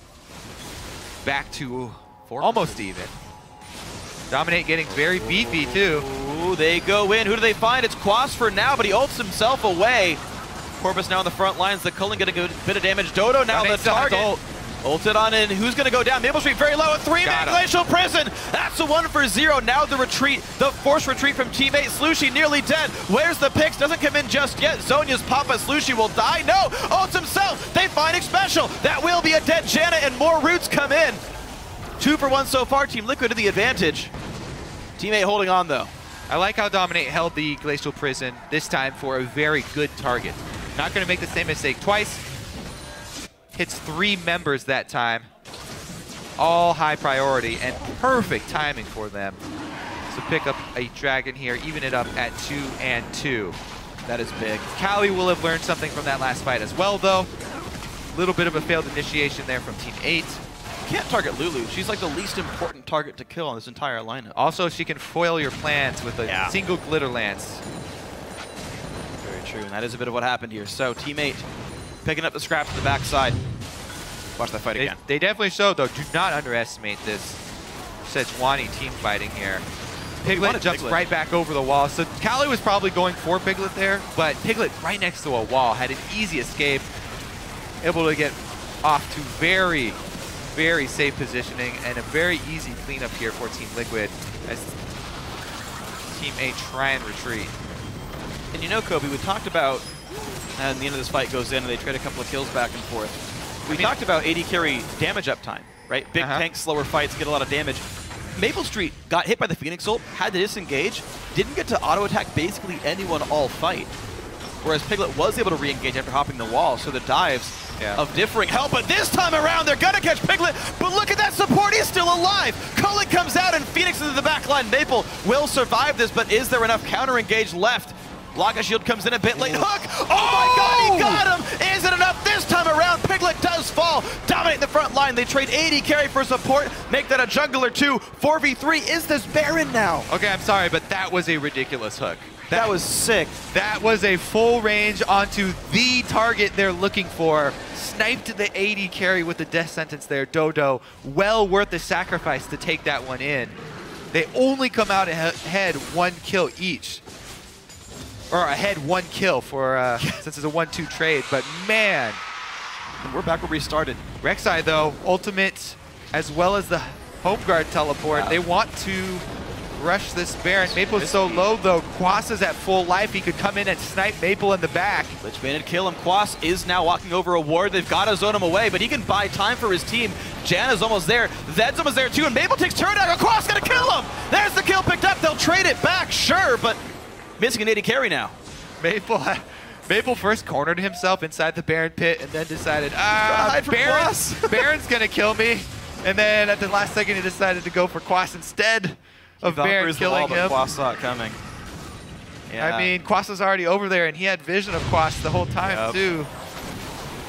back to almost even. Dominate getting very beefy too. Ooh, they go in. Who do they find? It's Quas for now, but he ults himself away. Corpus now on the front lines. The Culling getting a bit of damage. Dodo now the target. Ulted on in. Who's going to go down? maplestreet very low at 3-man Glacial Prison. That's a 1 for 0. Now the retreat, the forced retreat from teammate Slooshi nearly dead. Where's the picks? Doesn't come in just yet. Zhonya's Papa. Slooshi will die. No, ults himself. They find Xpecial. That will be a dead Janna, and more roots come in. 2 for 1 so far. Team Liquid to the advantage. Teammate holding on though. I like how Dominate held the Glacial Prison this time for a very good target. Not going to make the same mistake twice. Hits 3 members that time. All high priority and perfect timing for them. So pick up a dragon here, even it up at 2 and 2. That is big. Cali will have learned something from that last fight as well, though. A little bit of a failed initiation there from Team 8. Can't target Lulu. She's like the least important target to kill on this entire lineup. Also, she can foil your plans with a single glitter lance. Very true, and that is a bit of what happened here. So teammate picking up the scraps to the backside. Watch that fight again. They definitely showed, though. Do not underestimate this Sejuani team fighting here. Piglet jumps right back over the wall. So Cali was probably going for Piglet there, but Piglet right next to a wall had an easy escape, able to get off to very, very safe positioning and a very easy cleanup here for Team Liquid as Team 8 try and retreat. And you know, Kobe, we talked about, and the end of this fight goes in and they trade a couple of kills back and forth. We talked about AD carry damage uptime, right? Big tanks, slower fights, get a lot of damage. maplestreet got hit by the FeniX ult, had to disengage, didn't get to auto-attack basically anyone all fight. Whereas Piglet was able to re-engage after hopping the wall, so the dives of differing help. But this time around, they're gonna catch Piglet, but look at that support, he's still alive! Culling comes out and FeniX into the back line. Maple will survive this, but is there enough counter-engage left? Laga Shield comes in a bit late. Hook! Oh my god, he got him! Is it enough this time around? Piglet does fall. Dominate the front line. They trade AD carry for support. Make that a jungler 2. 4v3. Is this Baron now? Okay, I'm sorry, but that was a ridiculous hook. That was sick. That was a full range onto the target they're looking for. Sniped the AD carry with the death sentence there, Dodo. Well worth the sacrifice to take that one in. They only come out ahead 1 kill each. Or ahead 1 kill for since it's a 1-2 trade, but man. And we're back where we started. Rek'Sai though, ultimate as well as the home guard teleport. They want to rush this Baron. Maple's so low though. Quas is at full life. He could come in and snipe Maple in the back. Lich Bane would kill him. Quas is now walking over a ward. They've got to zone him away, but he can buy time for his team. Janna's almost there. Zed's almost there too, and Maple takes turn down. Quas gonna kill him! There's the kill picked up. They'll trade it back, sure, but missing an AD carry now. Maple first cornered himself inside the Baron pit and then decided, Baron's gonna kill me. And then at the last second, he decided to go for Quas instead of Baron killing him. Quas saw it coming. Yeah. I mean, Quas was already over there, and he had vision of Quas the whole time, too.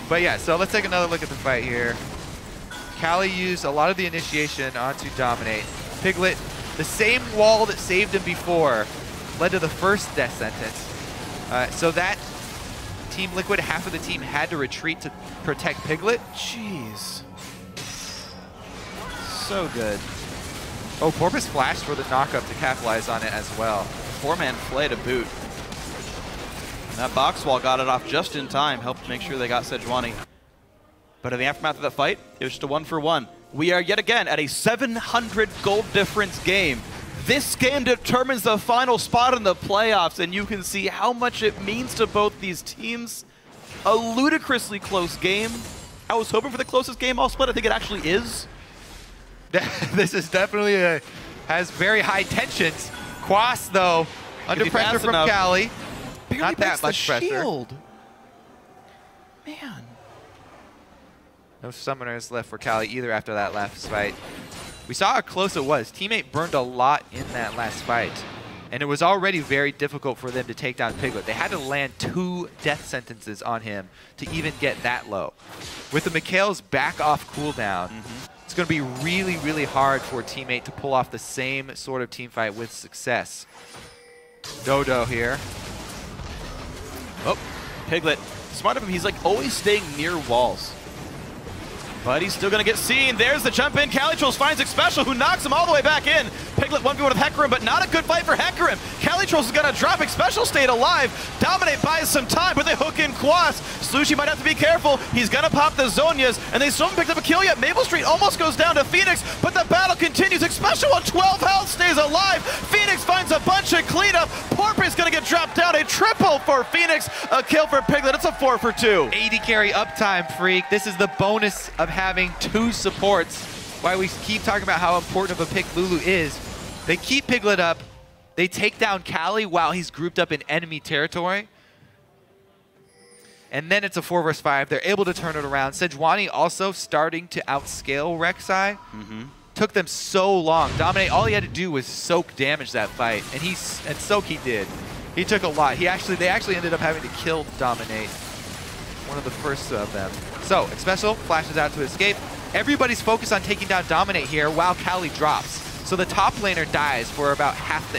But yeah, so let's take another look at the fight here. Cali used a lot of the initiation onto Dominate. Piglet, the same wall that saved him before, led to the first death sentence. So that Team Liquid, half of the team had to retreat to protect Piglet. Jeez. So good. Oh, Porpoise flashed for the knockup to capitalize on it as well. 4-man play to boot. And that box wall got it off just in time, helped make sure they got Sejuani. But in the aftermath of the fight, it was just a 1-for-1. We are yet again at a 700 gold difference game. This game determines the final spot in the playoffs, and you can see how much it means to both these teams. A ludicrously close game. I was hoping for the closest game all split. I think it actually is. This is definitely has very high tensions. Quas, though, under pressure from Cali. Not that much pressure. Man. No summoners left for Cali either after that last fight. We saw how close it was. Teammate burned a lot in that last fight. And it was already very difficult for them to take down Piglet. They had to land 2 death sentences on him to even get that low. With the Mikhail's back off cooldown, it's going to be really, really hard for Teammate to pull off the same sort of team fight with success. Dodo here. Oh, Piglet. Smart of him, he's like always staying near walls. But he's still going to get seen. There's the jump in. CaliTrolz finds Xpecial, who knocks him all the way back in. Piglet 1v1 with Hecarim, but not a good fight for Hecarim. CaliTrolz is going to drop. Xpecial stayed alive. Dominate buys some time, but they hook in Quas. Slooshi might have to be careful. He's going to pop the Zonias, and they still haven't picked up a kill yet. Maplestreet almost goes down to FeniX, but the battle continues. Xpecial on 12 health stays alive. FeniX finds a bunch of cleanup. Porpoise going to get dropped down. A triple for FeniX. A kill for Piglet. It's a 4-for-2. AD carry uptime, Phreak. This is the bonus of having 2 supports. Why we keep talking about how important of a pick Lulu is. They keep Piglet up. They take down Cali while he's grouped up in enemy territory. And then it's a 4 versus 5. They're able to turn it around. Sejuani also starting to outscale Rek'Sai. Took them so long. Dominate, all he had to do was soak damage that fight. And soak he did. He took a lot. They actually ended up having to kill Dominate. One of the first of them. So, Xpecial flashes out to escape. Everybody's focused on taking down Dominate here while Cali drops. So the top laner dies for about half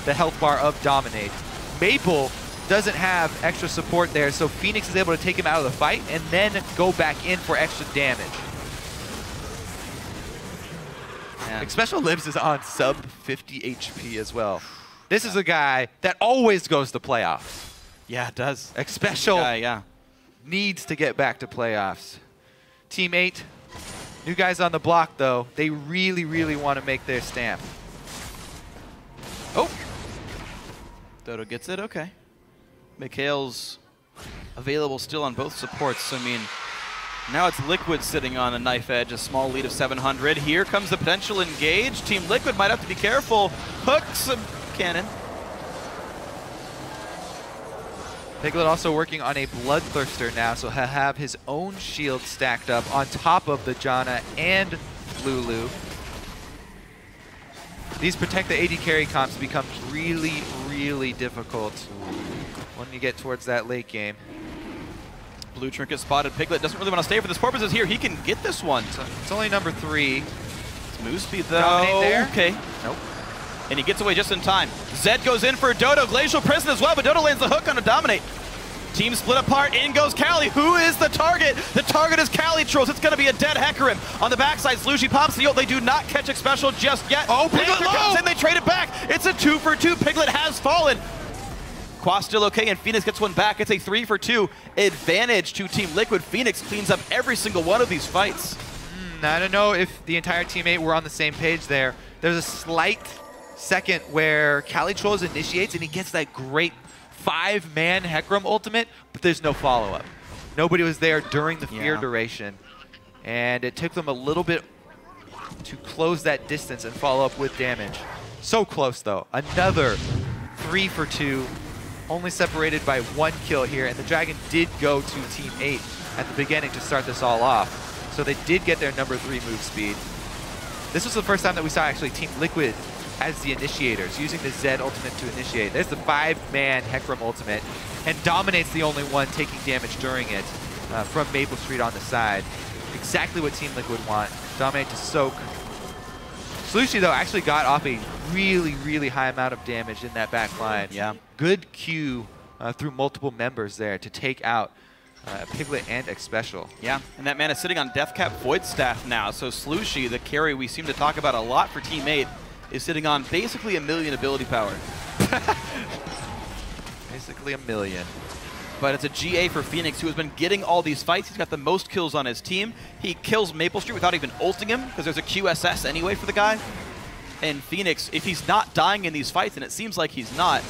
the health bar of Dominate. Maple doesn't have extra support there, so FeniX is able to take him out of the fight and then go back in for extra damage. Xpecial lives is on sub 50 HP as well. This is a guy that always goes to playoffs. Yeah, it does. Xpecial needs to get back to playoffs. Team 8, new guys on the block though. They really, really want to make their stamp. Oh! Dodo gets it, okay. Mikhail's available still on both supports. I mean, now it's Liquid sitting on a knife edge, a small lead of 700. Here comes the potential engage. Team Liquid might have to be careful. Hooks a cannon. Piglet also working on a Bloodthirster now, so he'll have his own shield stacked up on top of the Janna and Lulu. These protect the AD carry comps becomes really, really difficult when you get towards that late game. Blue trinket spotted. Piglet doesn't really want to stay for this. Porpoise is here. He can get this one. It's only number 3. It's move speed though. Dominate there. Okay. Nope. And he gets away just in time. Zed goes in for Dodo. Glacial Prison as well, but Dodo lands the hook on a Dominate. Team split apart. In goes Cali. Who is the target? The target is CaliTrolz. It's going to be a dead Hecarim. On the backside, Slooshi pops the ult. They do not catch Xpecial just yet. Oh, Piglet low! Comes in. They trade it back. It's a 2-for-2. Piglet has fallen. Quas still okay, and FeniX gets one back. It's a 3-for-2 advantage to Team Liquid. FeniX cleans up every single one of these fights. I don't know if the entire teammate were on the same page there. There's a slight second where CaliTrolz initiates, and he gets that great 5-man Hecarim ultimate, but there's no follow-up. Nobody was there during the fear duration, and it took them a little bit to close that distance and follow up with damage. So close, though. Another 3-for-2, only separated by 1 kill here, and the Dragon did go to Team 8 at the beginning to start this all off. So they did get their number 3 move speed. This was the first time that we saw actually Team Liquid as the initiators, using the Z ultimate to initiate. There's the 5-man Hecarim ultimate, and Dominate's the only one taking damage during it from maplestreet on the side. Exactly what Team Liquid want. Dominate to soak. Slooshi, though, actually got off a really, really high amount of damage in that back line. Yeah. Good Q through multiple members there to take out Piglet and Xpecial. Yeah, and that man is sitting on Deathcap Void Staff now, so Slooshi, the carry we seem to talk about a lot for Team 8, is sitting on basically 1 million ability power. Basically 1 million. But it's a GA for FeniX, who has been getting all these fights. He's got the most kills on his team. He kills maplestreet without even ulting him, because there's a QSS anyway for the guy. And FeniX, if he's not dying in these fights, and it seems like he's not,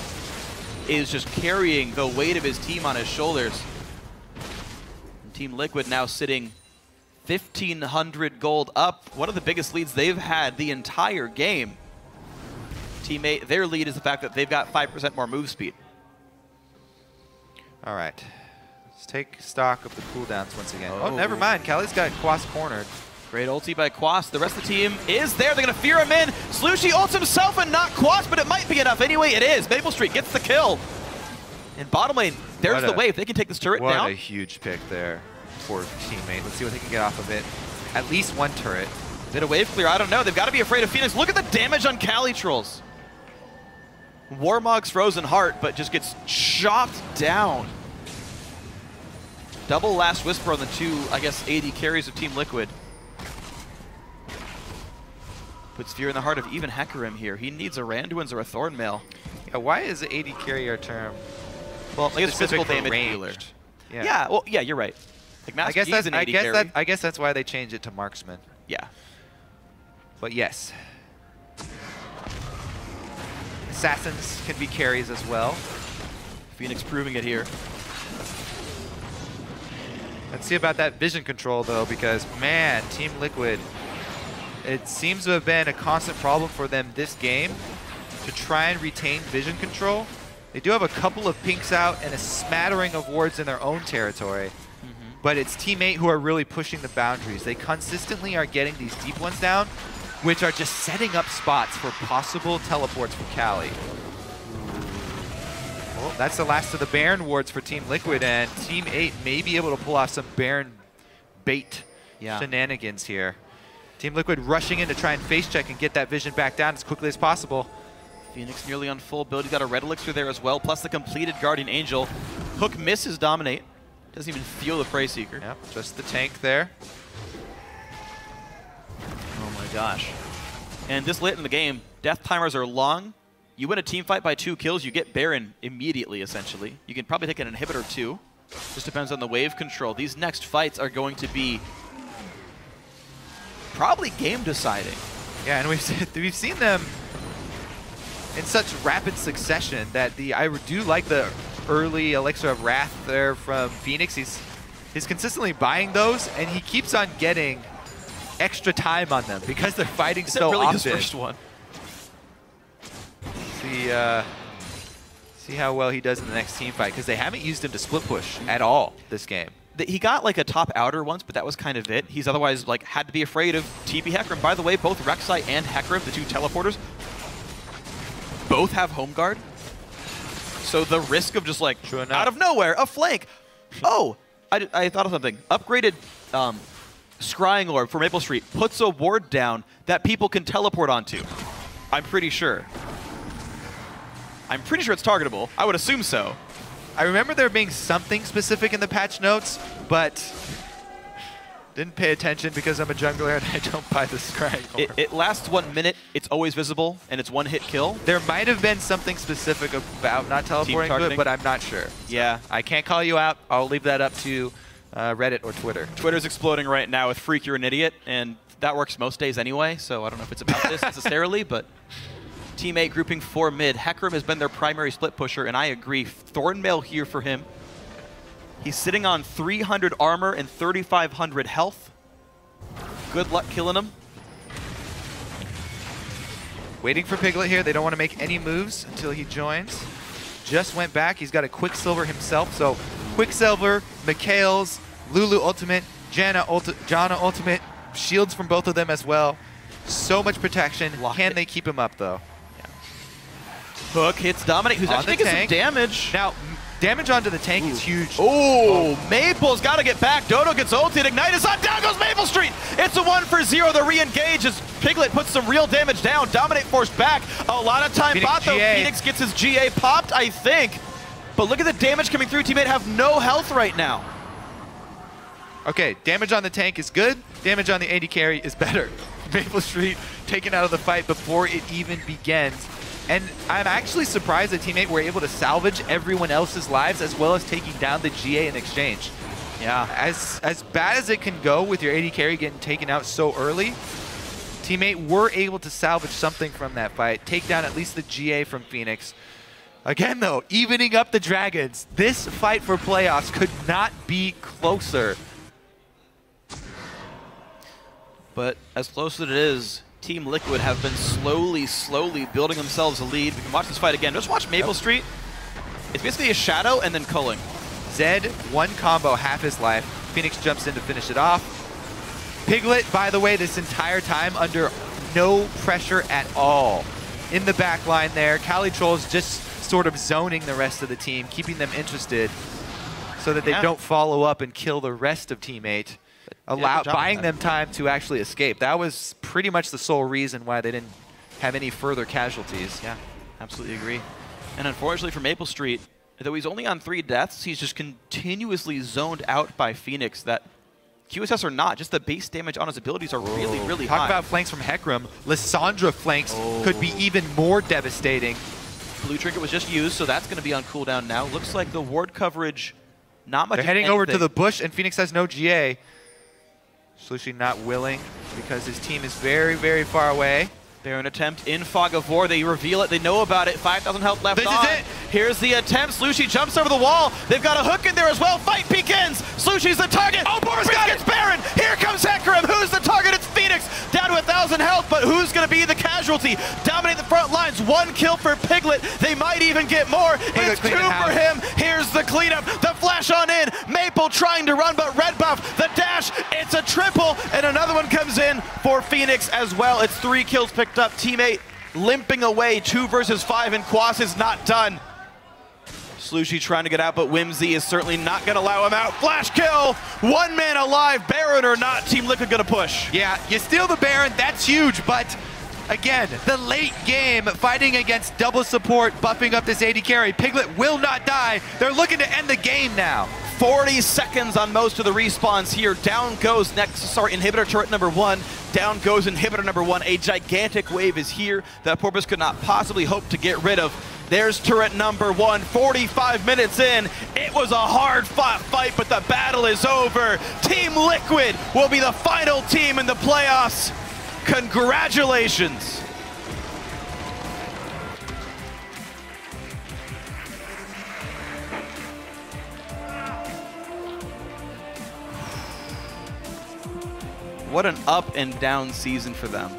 is just carrying the weight of his team on his shoulders. And Team Liquid now sitting 1,500 gold up, one of the biggest leads they've had the entire game. Team 8, their lead is the fact that they've got 5% more move speed. All right, let's take stock of the cooldowns once again. Oh, never mind. Cali's got Quas cornered. Great ulti by Quas. The rest of the team is there. They're going to fear him in. Slooshi ults himself and not Quas, but it might be enough anyway. It is. maplestreet gets the kill. In bottom lane, there's the wave. They can take this turret down. What a huge pick there for teammate. Let's see what they can get off of it. At least one turret. Is it a wave clear? I don't know. They've got to be afraid of FeniX. Look at the damage on CaliTrolz. Warmog's Frozen Heart, but just gets chopped down. Double Last Whisper on the two, I guess, AD carries of Team Liquid. Puts fear in the heart of even Hecarim here. He needs a Randuin's or a Thornmail. Yeah, why is the AD carrier term well, I guess physical damage ranged dealer. Yeah. Well, yeah, you're right. Like Master I guess an AD carry. I guess that's why they changed it to Marksman. Yeah. But yes. Assassins can be carries as well. FeniX proving it here. Let's see about that vision control, though, because, man, Team Liquid, it seems to have been a constant problem for them this game to try and retain vision control. They do have a couple of pinks out and a smattering of wards in their own territory, but it's Team 8 who are really pushing the boundaries. They consistently are getting these deep ones down, which are just setting up spots for possible teleports for Cali. Well, that's the last of the Baron wards for Team Liquid, and Team 8 may be able to pull off some Baron bait shenanigans here. Team Liquid rushing in to try and face check and get that vision back down as quickly as possible. FeniX nearly on full build. He's got a red elixir there as well, plus the completed Guardian Angel. Hook misses Dominate. Doesn't even feel the Prey Seeker. Yep, just the tank there. Oh my gosh. And this late in the game, death timers are long. You win a team fight by 2 kills, you get Baron immediately, essentially. You can probably take an inhibitor too. Just depends on the wave control. These next fights are going to be probably game deciding. Yeah, and we've seen them in such rapid succession that I do like the early Elixir of Wrath there from FeniX. He's consistently buying those, and he keeps on getting extra time on them because they're fighting so really often. His first one? See how well he does in the next team fight, because they haven't used him to split push at all this game. He got like a top outer once, but that was kind of it. He's otherwise like had to be afraid of TP Hecarim. By the way, both Rek'Sai and Hecarim, the 2 teleporters, both have home guard. So the risk of just like out of nowhere, a flank. Oh, I thought of something. Upgraded Scrying Orb for maplestreet puts a ward down that people can teleport onto. I'm pretty sure. I'm pretty sure it's targetable. I would assume so. I remember there being something specific in the patch notes, but didn't pay attention because I'm a jungler and I don't buy the Scrying Orb. It lasts 1 minute, it's always visible, and it's 1-hit kill. There might have been something specific about not teleporting to it, but I'm not sure. Yeah. I can't call you out. I'll leave that up to Reddit or Twitter. Twitter's exploding right now with Phreak, you're an idiot, and that works most days anyway, so I don't know if it's about this necessarily, but Team 8 grouping 4 mid. Hecarim has been their primary split pusher, and I agree. Thornmail here for him. He's sitting on 300 armor and 3,500 health. Good luck killing him. Waiting for Piglet here. They don't want to make any moves until he joins. Just went back. He's got a Quicksilver himself, so Quicksilver, Mikhail's, Lulu ultimate, Janna ultimate, shields from both of them as well. So much protection. Can they keep him up, though? Hook hits Dominate, who's actually taking some damage. Now, damage onto the tank is huge. Oh, Maple's got to get back. Dodo gets ulted. Ignite is on. Down goes maplestreet. It's a 1-for-0. The re-engage as Piglet puts some real damage down. Dominate forced back. A lot of time bot, though. FeniX gets his GA popped, I think. But look at the damage coming through. Teammate have no health right now. Okay, damage on the tank is good. Damage on the AD carry is better. maplestreet taken out of the fight before it even begins. And I'm actually surprised that Teammate were able to salvage everyone else's lives as well as taking down the GA in exchange. Yeah. As bad as it can go with your AD carry getting taken out so early, Teammate were able to salvage something from that fight, take down at least the GA from FeniX. Again, though, evening up the Dragons. This fight for playoffs could not be closer. But as close as it is, Team Liquid have been slowly building themselves a lead. We can watch this fight again. Just watch maplestreet. It's basically a shadow and then culling. Zed, one combo, half his life. FeniX jumps in to finish it off. Piglet, by the way, this entire time under no pressure at all. In the back line there, CaliTrolz just sort of zoning the rest of the team, keeping them interested so that they don't follow up and kill the rest of Teammate. Buying them time to actually escape. That was pretty much the sole reason why they didn't have any further casualties. Yeah, absolutely agree. And unfortunately for maplestreet, though he's only on 3 deaths, he's just continuously zoned out by FeniX. That QSS or not, just the base damage on his abilities are really high. Talk about flanks from Hecarim. Lissandra flanks could be even more devastating. Blue Trinket was just used, so that's going to be on cooldown now. Looks like the ward coverage, not much. They're heading over to the bush, and FeniX has no GA. Slooshi not willing because his team is very far away. They're an attempt in Fog of War. They reveal it. They know about it. 5,000 health left on. This is it. Here's the attempt. Slooshi jumps over the wall. They've got a hook in there as well. Fight begins. Slooshi's the target. Oh, Boris gets Baron. Here comes Hecarim. Who's the target? It's FeniX. Down to 1,000 health, but who's going to be the casualty? Dominate the front lines. 1 kill for Piglet. They might even get more. It's 2 for him. Here's the cleanup. The flash on in. Maple trying to run, but red buff. The dash. It's a triple, and another one comes in for FeniX as well. It's 3 kills picked up. Teammate limping away. 2 versus 5, and Quas is not done. Slooshi trying to get out, but Whimsy is certainly not going to allow him out. Flash kill! 1 man alive, Baron or not, Team Liquid going to push. Yeah, you steal the Baron, that's huge, but again, the late game, fighting against double support, buffing up this AD carry. Piglet will not die. They're looking to end the game now. 40 seconds on most of the respawns here. Down goes inhibitor turret number 1. Down goes inhibitor number 1. A gigantic wave is here that Porpoise could not possibly hope to get rid of. There's turret number 1, 45 minutes in. It was a hard fought fight, but the battle is over. Team Liquid will be the final team in the playoffs. Congratulations. What an up and down season for them.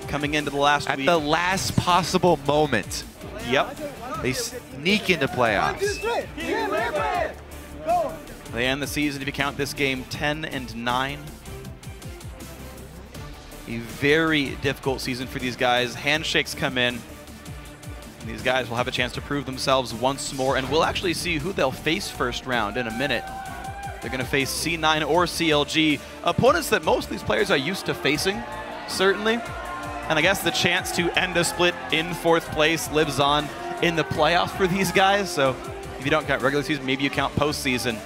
Coming into the last week. At the last possible moment. Yep. They sneak into playoffs. They end the season, if you count this game, 10-9. A very difficult season for these guys. Handshakes come in. And these guys will have a chance to prove themselves once more, and we'll actually see who they'll face first round in a minute. They're going to face C9 or CLG, opponents that most of these players are used to facing, certainly. And I guess the chance to end a split in 4th place lives on in the playoffs for these guys. So if you don't count regular season, maybe you count postseason.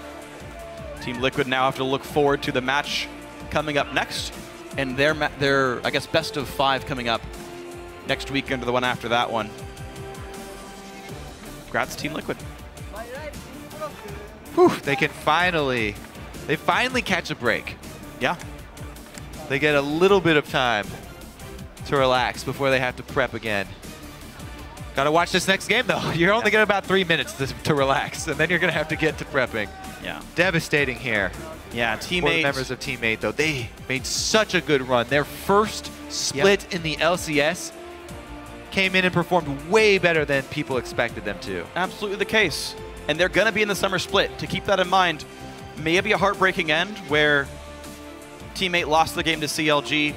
Team Liquid now have to look forward to the match coming up next, and their I guess, best of 5 coming up next weekend or the one after that one. Congrats, Team Liquid. Whew, they finally catch a break. Yeah. They get a little bit of time to relax before they have to prep again. Gotta watch this next game though. You're only getting about 3 minutes to relax, and then you're gonna have to get to prepping. Yeah. Devastating here. Yeah, Teammate. For the members of Teammate though, they made such a good run. Their first split in the LCS came in and performed way better than people expected them to. Absolutely the case. And they're going to be in the summer split. To keep that in mind, maybe a heartbreaking end where Teammate lost the game to CLG.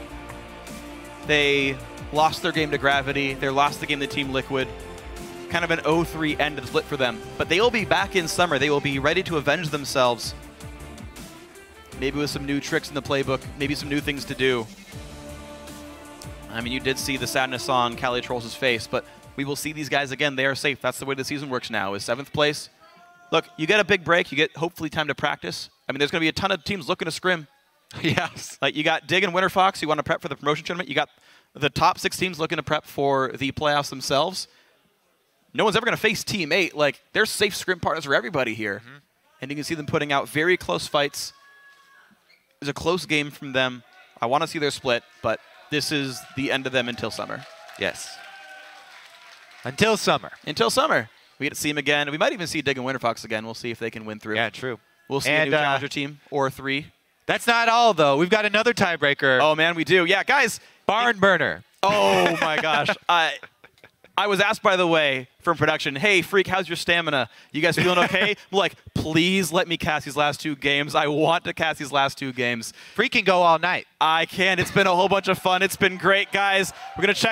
They lost their game to Gravity. They lost the game to Team Liquid. Kind of an 0-3 end of the split for them. But they will be back in summer. They will be ready to avenge themselves. Maybe with some new tricks in the playbook. Maybe some new things to do. I mean, you did see the sadness on CaliTrolz' face, but we will see these guys again. They are safe. That's the way the season works now, is 7th place. Look, you get a big break. You get, hopefully, time to practice. I mean, there's going to be a ton of teams looking to scrim. Yes. Like, you got Dig and Winterfox. You want to prep for the promotion tournament. You got the top 6 teams looking to prep for the playoffs themselves. No one's ever going to face Team 8. Like, they're safe scrim partners for everybody here. Mm-hmm. And you can see them putting out very close fights. It's a close game from them. I want to see their split, but this is the end of them until summer. Yes. Until summer. Until summer. We get to see them again. We might even see Dig and Winterfox again. We'll see if they can win through. Yeah, true. We'll see a new challenger team or 3. That's not all, though. We've got another tiebreaker. Oh, man, we do. Yeah, guys. Barn burner. Oh, my gosh. I was asked, by the way, from production, hey, Phreak, how's your stamina? You guys feeling okay? I'm like, please let me cast these last 2 games. I want to cast these last 2 games. Phreak can go all night. I can. It's been a whole bunch of fun. It's been great, guys. We're going to check.